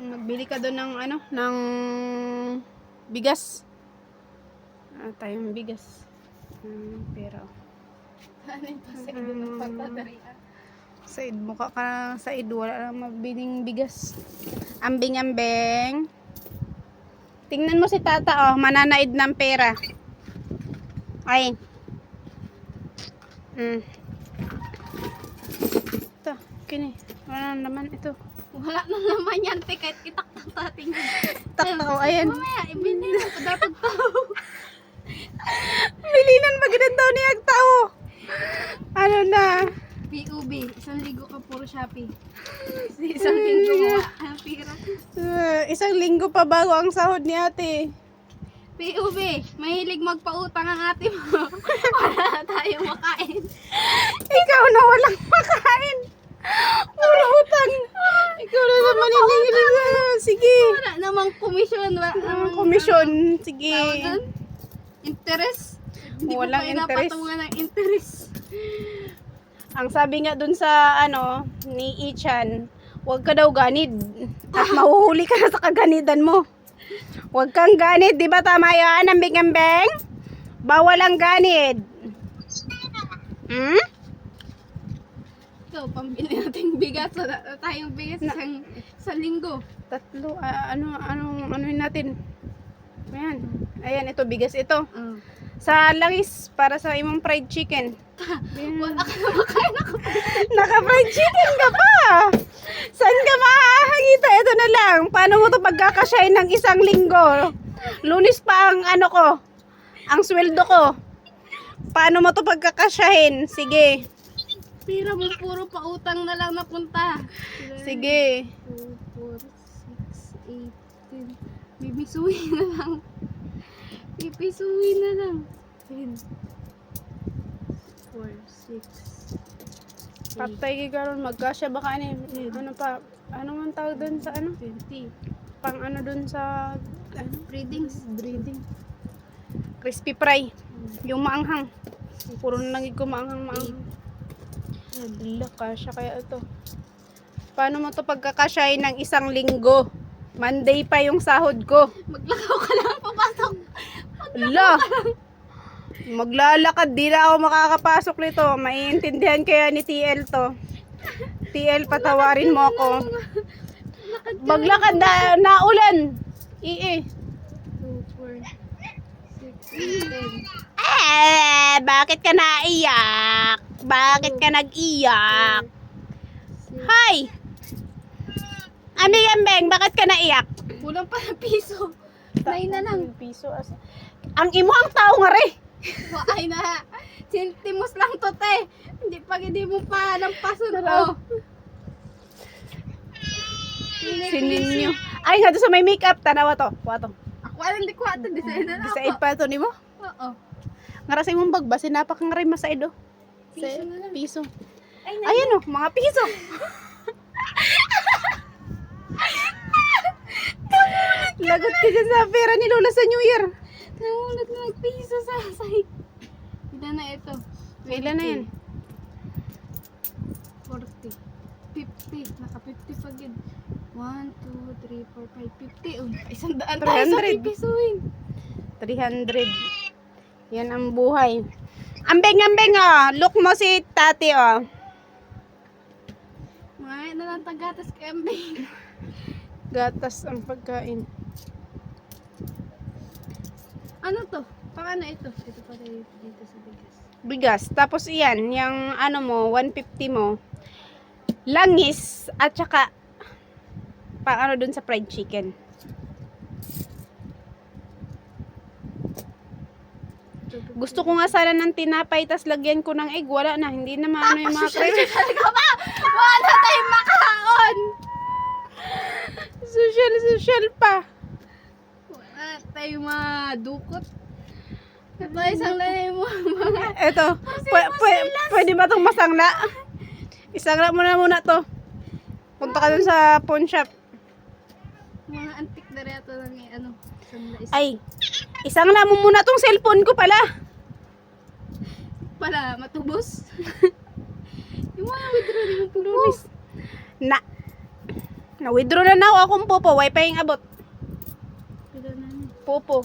Magbili ka doon ng ano, ng bigas. Tayong bigas. Pero Ano yung pasay doon ng pagtatarian? Said, mukha ka Said, wala lang mabiling bigas. Ambing-ambing. Tingnan mo si tata, oh, mananaid ng pera. Ay. Ito, kini. Wala naman ito. Wala na naman yan, te, kahit itaktak natin yun. Taktaw, ayan. Mamaya, ibili na ito dapat tao. Bilinan magandang daw ni Agtao. Ano na? PUB, 1,000 ka puro Shopee. 1,000 mo, ang pira. Isang linggo pa bago ang sahod ni ate. PUB, mahilig magpautang ang ate mo. Wala tayong makain. Ikaw na walang makain. Puro utang. Ikaw na naman hinihiling. Sige. Wala namang komisyon. Wala namang Komisyon. Sige. tawag doon? Interest. Hindi Walang ko pa interest. inapatungan ng interest. Ang sabi nga dun sa ano ni Ichan, huwag ka daw ganid at mahuhuli ka na sa kaganidan mo. Huwag kang ganid, di ba tama yan, ambing-ambing? Bawal ang ganid. Ito, pambili natin bigas. Wala tayong bigas sa linggo. Tatlo, ano natin? Ayan, ayan, ito, bigas ito. Sa langis, para sa imong fried chicken. Wala ka na makain ako. Naka-fried chicken ka pa! Saan ka makakakita? Ito na lang. Paano mo ito pagkakasyahin ng isang linggo? Lunis pa ang ano ko. Ang sweldo ko. Paano mo ito pagkakasyahin? Sige. Pira mo, puro pautang na lang napunta. Sige. 2, 4, 6, 8, 10. Bibisuhin na lang. Bibisuhin na lang. 10, 4, 6, Patay kay karon magkasya baka ano, ano pa? Ano man tawag doon sa ano? 20. Pang ano doon sa ano? Breedings. Breeding. Crispy fry. Yung maanghang. Puro na nagig ko maanghang. Hala, kasya kaya ito. Paano mo to pagkakasyahin ng isang linggo? Monday pa yung sahod ko. Maglakaw ka lang, papasok. Hala! Maglalakad, di na ako makakapasok nito. Maiintindihan kaya ni TL to. TL, patawarin mo ako. Maglakad na ulan. 2, 4, 6, 10. Bakit ka naiyak? Bakit ka nag-iyak? Hi! Ambing-ambing, bakit ka naiyak? Kulang pa ng piso. 9 na lang. Piso ang imuhang tao nga rin. Ay na. Sentimos lang to, te. Hindi mo pa lampason ko. Sininyo. Ay, nga doon sa may makeup. Tanawa to. Wato. Ako alam, di ko ato. Design na lang Desaid ako. pa to ni mo? Oo. Ngarasay mong bagba. Sinapak nga rin masaido. Piso na lang. Piso. Ay, na. Ayan o, mga piso. Lagot ka dyan sa pera ni Lola sa New Year. Namulat na nagpiso sa sahig. Ilan na ito? Kailan na yan? 40. 50. Naka 50 pag yun. 1, 2, 3, 4, 5, 50. Oh, 100 tayo sa 300. pipisuin. 300. Yan ang buhay. Ambeng-ambeng look mo si tati Mga na lang tagatas kay Ambing. Gatas ang pagkain. Ano to? Paano ito? Ito pa tayo dito sa bigas. Bigas. Tapos iyan, yung ano mo, 150 mo. Langis at saka pang ano dun sa fried chicken. Gusto ko nga sana ng tinapay tas lagyan ko ng egg. Wala na. Hindi na maano yung mga cream. Talaga ba? Wala tayong makaon! Social pa. Wala tayong madukot. Ito isang lanay mo mga... Eto. Pwede ba itong masangla? Isangla mo na muna to. Punta ka dun sa pawn shop. Mga antik na rin ito lang ano. Ay, isangla mo muna tong cellphone ko pala. Para matubos. Yung mga withdraw din yung tubos. Na. Na-withdraw na ako akong popo. Wifi yung abot. Pila na ni. Popo.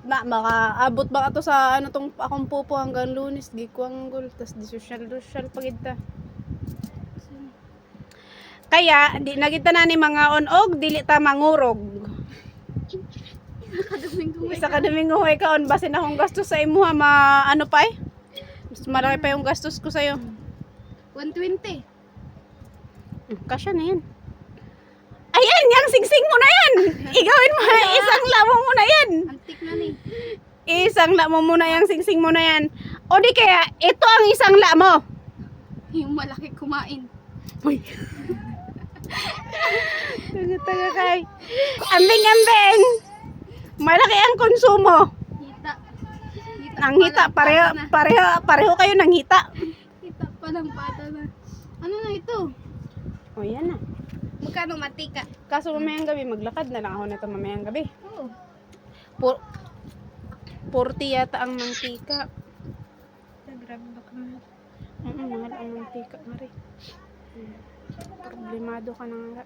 Makaabot ba ka to sa ano tong akong popo hanggang Lunes. Di ko ang gol. Tapos di social pagita. Kaya, di nagita na ni mga onog, dili ta mangurog. Kadaming ko. Isa ka Domingo huwag ka on. Basin akong gastos sa imo ha. Ano pa eh? Mas malaki pa yung gastos ko sa'yo. 120. Kasya na yan. Ayan, yung singsing mo na yan. Igawin mo, isang lamo mo na yan. Antik na ni. Isang lamo mo na yung singsing mo na yan. O di kaya, ito ang isang lamo. Yung malaki kumain. Uy. Taga kay. Ambing. Malaki ang konsumo. Hita. Ang hita, pareho kayo ng hita. Hita pa lang pata na. Ano na ito? O yan na. Magkano matika? Kaso mamayang gabi, maglakad na lang ako nito mamayang gabi. Oo. 40 yata ang mantika. Grabe ba kami? Mahal ang mantika, Mari. Problemado ka na nga.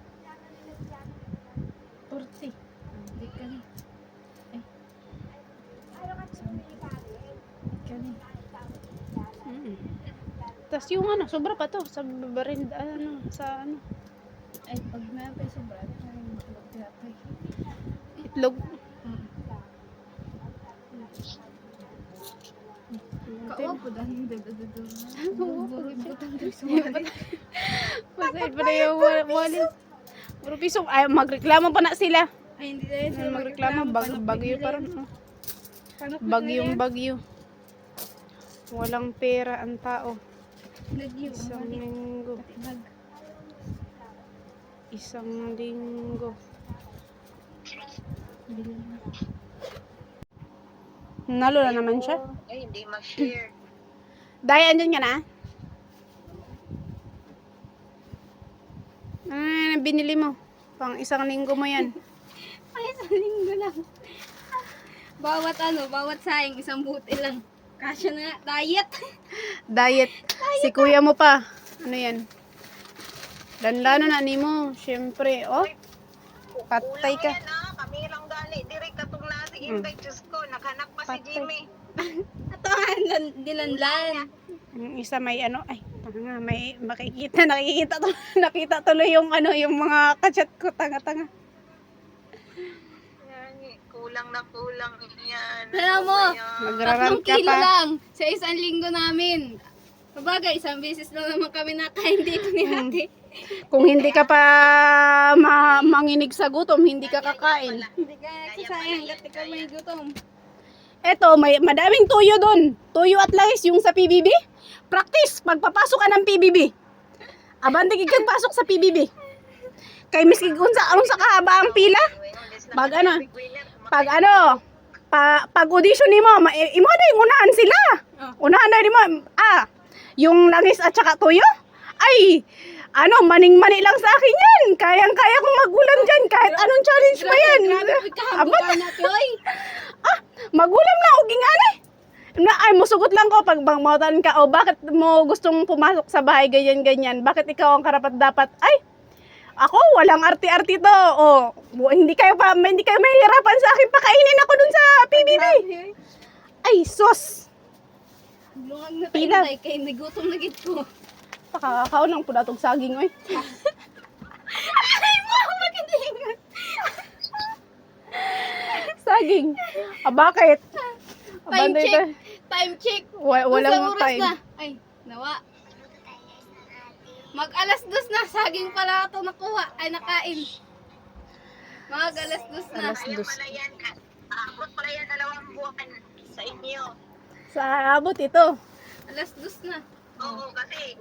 40. Antik ka ni. Ay. Tapos yung ano, sobra pa to sa barinda, sa ano, Ay, pag napay sa brad, ay makulog yapay. itlog. Kao po dahil dadadado. Pasahid pa na yung wallet. Puro piso. Ay, magreklamo pa na sila. Ay, hindi dahil Ay, magreklamo, bagyo pa rin. Bagyo. Walang pera ang tao. Isang linggo. Nalo na naman siya. Ay, hindi ma-share. Dahil andyan ka na? Binili mo. Pang isang linggo mo yan. Ay, isang linggo lang. Bawat saing, isang buti lang. Kasya na, diet. Diet. Si kuya mo pa. Ano yan? Danlano na ni mo. Siyempre. Oh. Patay ka. Yan ah, kami lang gani. Diri katong nasi invite Diyos ko. Naghanap pa si Patay. Jimmy. Ito, dilanlan. Yung isa may ano. Ay, tanga. May nakita tuloy yung ano. Yung mga kachat ko. Tanga. Yan, kulang na kulang yan. Alam mo, Magraran 3 ka kilo pa. lang sa isang linggo namin. Sabagay, isang beses lang naman kami nakain dito ni ate. Kung hindi ka pa manginig sa gutom, hindi ka kakain. Hindi ka nagsasayang, hanggat ikaw may gutom. Eto, may madaming tuyo doon. Tuyo at langis yung sa PBB. Practice, pagpapasok ka ng PBB. Abante kang pasok sa PBB. Kay miski unsa kahaba ang pila. Pag audition nimo, imo na yung unahan sila. Unahan na nimo. Yung langis at saka tuyo. Ay, maning-mani lang sa akin yan. Kayang-kaya kong magulam dyan. Kahit anong challenge pa yan. Grabe, kahabukan natin, oy. Magulam lang, uging ani. Ay, musugot lang ko pag bangmautan ka. O, bakit mo gustong pumasok sa bahay ganyan-ganyan? Bakit ikaw ang karapat dapat? Ay, ako, walang arti-arti to. O, hindi kayo mahihirapan sa akin. Pakainin ako dun sa PBB. Ay, sus. Lungag na Pila. tayo, kay nagutom na gid ko. Pakakakaon ng pudatog saging, oy. Ay mo, magandang. Saging. Bakit? Time Abanday check. ka. Time check. Walang Isang oras time. na. Ay, nawa. Mag-alas 2 na, saging pala ito nakuha, ay nakain. Mag-alas 2 na. Alas Alam dos. pala yan. Abot pala yan 2 buwan sa inyo. Sa abot ito. Alas 2 na. Oo, kasi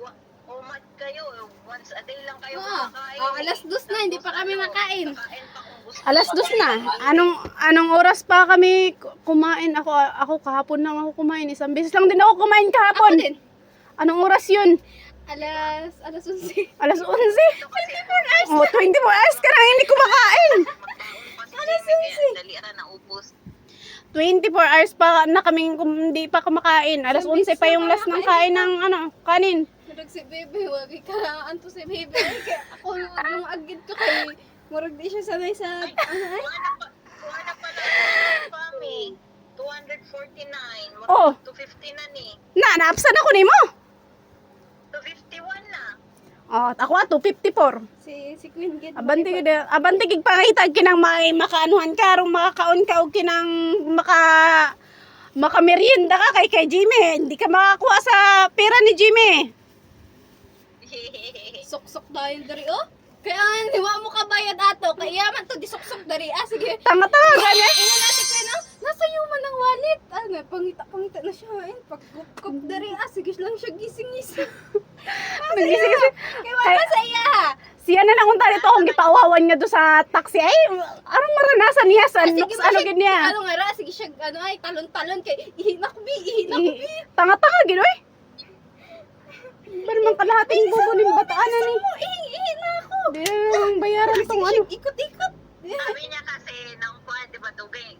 umad kayo. Once a day lang kayo Oo. kumakain. Alas 2 na, hindi pa kami nakain. Kain pa kung gusto. Alas 2 na. Anong oras pa kami kumain? Ako kahapon lang ako kumain. Isang beses lang din ako kumain kahapon. Ako din. Anong oras yun? Alas 11. Alas 11? 24 hours. Oh, 24 hours ka na hindi kumakain. Alas 11. Dali ara na upos. 24 hours pa na kaming hindi pa kumakain. Alas 11 pa yung last ng kain ng kanin. murag si Bebe, wag ka anto si Bebe. Kaya ako yung agit ko kay murag di siya sanay sa ano ay. Kuha na pala Pami. 249. Oh. 250 na ni. Naapsan ako nimo. 251 na. Oh, ako 254. Si Queen Gid. Abante gid pangita kinang may makaanuhan ka rong makakaon ka og kinang makamerienda ka kay Jimmy. Hindi ka makakuha sa pera ni Jimmy. Sok-sok dahil dari oh. Kaya hindi mo kabayad ato. Kaya man to di sok-sok dari. Ah sige. Tanga-tanga gani. Ina natin ko no. Nasa iyo man ang wallet. Ano, pangita na siya. Pagkup dari. Ah sige lang siya gising-gising. Nagising-gising. Kaya wala sa iya. Siya na lang unta dito kung gipaawawan nga do sa taxi ay arang maranasan niya sa Sige looks ba ano siya- gid niya. Ano nga ra, sige siya, ano ay, talon-talon kay ihinakubi. Tanga-tanga gid oy. Pero man kalahating bubo ning bataan na ni. Ihi na ako. Di ang bayaran tong ano. Ikot-ikot. Sabi niya kasi nang kuha, di ba, dugay.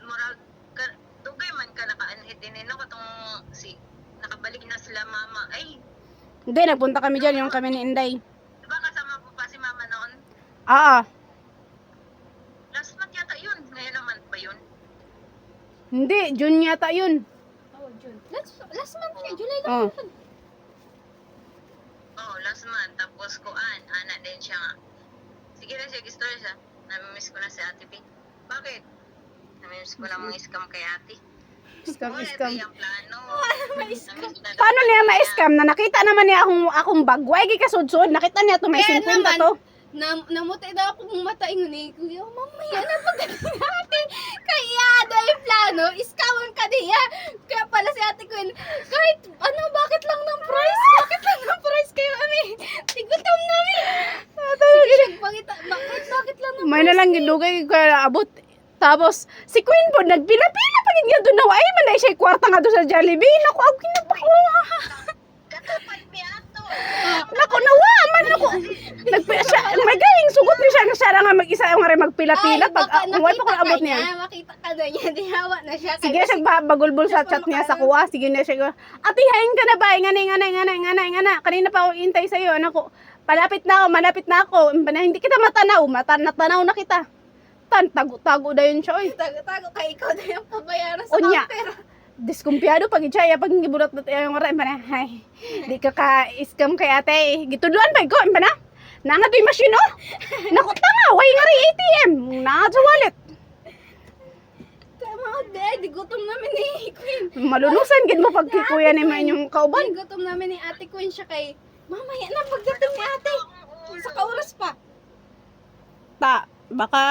Murag, dugay man ka naka-anhit din. No, katong nakabalik na sila mama. Ay, Hindi nagpunta kami diyan yung kami ni Inday. di ba kasama po pa si mama noon? Ah. Last month yata yun. Ngayon naman ba yun? Hindi, June yata yun. Oh, June. Last month niya, July lang. Oh. Oh, last month. Tapos kuan, anak din siya nga. Sige na siya, gusto siya. Namimiss ko na si Ate P. Bakit? Namimiss ko na mga scam kay Ate. Scam, Wala scam. tayong plano. May scam. Namimiss na daw Paano niya siya. ma-scam na nakita naman niya akong bagway gi kasudsod. Nakita niya to may Kaya 50 naman, to. Namutay daw ako kung mata ingon ni Kuya, mamaya na pagdating natin. Kaya dahil plano, iskawan ka niya. Kaya pala si Ate Queen, kahit ano, bakit lang ng price? Bakit lang ng price kayo, Ami? Tigutom namin. Sige, siya, bakit lang ng May na lang gidugay kaya abot. Tapos si Queen po nagpila-pila pa gid nga doon na ay man na siya kwarta nga doon sa Jollibee. Naku, ako kinabako. Katapad mi ato. Naku, nawa man ako. Siya, may galing sugot ni siya nga siya nga mag-isa nga rin magpila-pila pag wala pa ko abot niya. Makita ka na niya, di hawa na siya. Sige siya bagulbol sa chat niya sa kuha. Sige na siya. Ate, hain ka na ba? Ngana. Kanina pa ako intay sa iyo. Nako, malapit na ako. Hindi kita matanaw. Natanaw na kita. Tago-tago na yun siya. Oy. Tago kay ikaw na yung pabayaran sa Unya. counter. Diskumpiyado pag siya pag gibulat na tayo yung oras na ay di ka ka-scam kay ate gitudluan pa ko ba na nanga toy machine oh naku tanga way nga rin ATM na sa wallet Tama, di gutom namin ni Queen. malunusan gid mo pag kikuya ni man yung kauban Ay, gutom namin ni Ate Queen siya kay mamaya na pagdating ni ate. Sa kauras pa. ta baka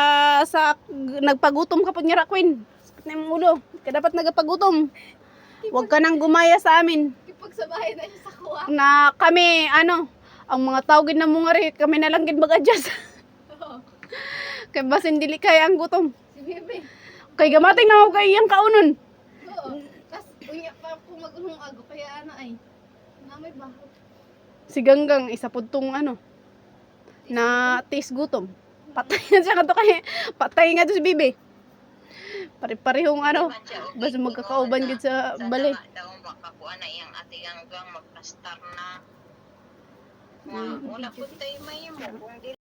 sa nagpagutom ka pud nga ra Queen sakit na yung ulo ka dapat nagapagutom wag ka nang gumaya sa amin Ipagsabahay na siya sa kuha. na kami ang mga tawagin na mga rin kami na lang gid mag-adjust kay basin dili kaya ang gutom Si Bebe. kay gamating na ako kay iyang kaunon. Oo. Tapos, unya pa po mag-unong ago. Kaya ano ay, namay ba? Si Ganggang isa pud tong na taste gutom. Patay na siya kadto kay patay nga to si Bibi. Pare-parehong basta magkakauban gid sa balay. Daw makakuha na iyang ate hanggang magpastar na. Wala po tayo may mo. Kung di